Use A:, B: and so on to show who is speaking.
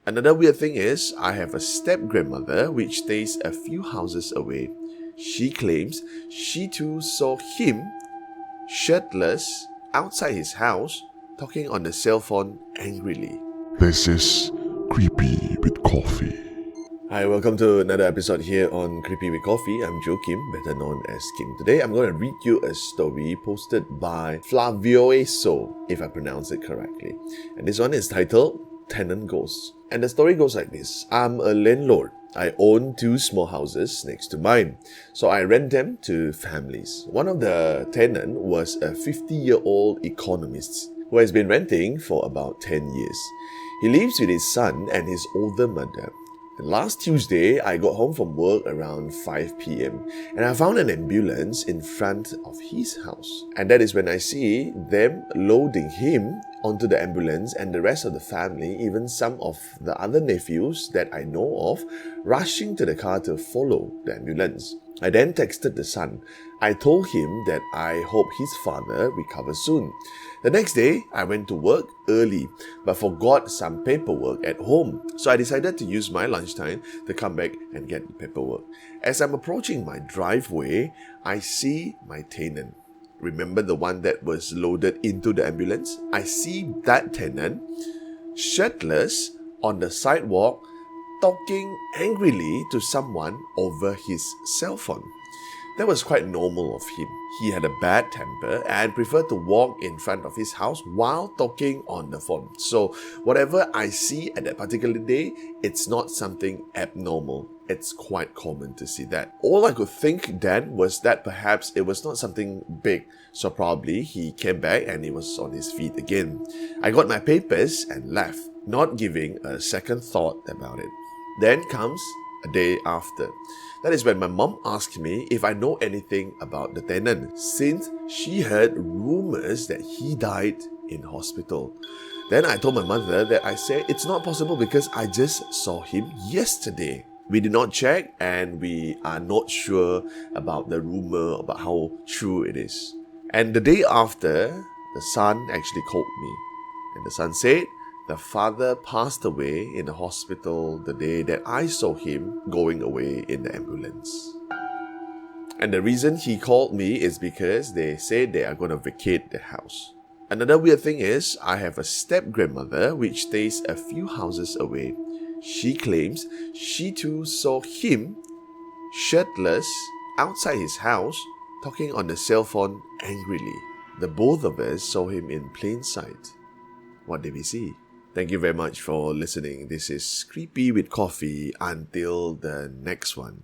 A: Another weird thing is, I have a step-grandmother which stays a few houses away. She claims she too saw him, shirtless, outside his house, talking on the cell phone angrily.
B: This is Creepy with Coffee.
A: Hi, welcome to another episode here on Creepy with Coffee. I'm Joe Kim, better known as Kim. Today I'm going to read you a story posted by Flavioso, if I pronounce it correctly. And this one is titled Tenant Ghost. And the story goes like this. I'm a landlord. I own 2 small houses next to mine, so I rent them to families. One of the tenants was a 50-year-old economist who has been renting for about 10 years. He lives with his son and his older mother. And last Tuesday, I got home from work around 5 p.m. and I found an ambulance in front of his house. And that is when I see them loading him onto the ambulance and the rest of the family, even some of the other nephews that I know of, rushing to the car to follow the ambulance. I then texted the son. I told him that I hope his father recovers soon. The next day, I went to work early but forgot some paperwork at home. So I decided to use my lunchtime to come back and get the paperwork. As I'm approaching my driveway, I see my tenant. Remember the one that was loaded into the ambulance? I see that tenant, shirtless, on the sidewalk, talking angrily to someone over his cell phone. That was quite normal of him. He had a bad temper and preferred to walk in front of his house while talking on the phone. So whatever I see at that particular day, it's not something abnormal. It's quite common to see that. All I could think then was that perhaps it was not something big. So probably he came back and he was on his feet again. I got my papers and left, not giving a second thought about it. Then comes a day after. That is when my mom asked me if I know anything about the tenant, since she heard rumors that he died in hospital. Then I told my mother that I said it's not possible because I just saw him yesterday. We did not check and we are not sure about the rumor, about how true it is. And the day after, the son actually called me. And the son said, the father passed away in the hospital the day that I saw him going away in the ambulance. And the reason he called me is because they said they are going to vacate the house. Another weird thing is, I have a step-grandmother which stays a few houses away. She claims she too saw him, shirtless, outside his house, talking on the cell phone angrily. The both of us saw him in plain sight. What did we see? Thank you very much for listening. This is Creepy with Coffee. Until the next one.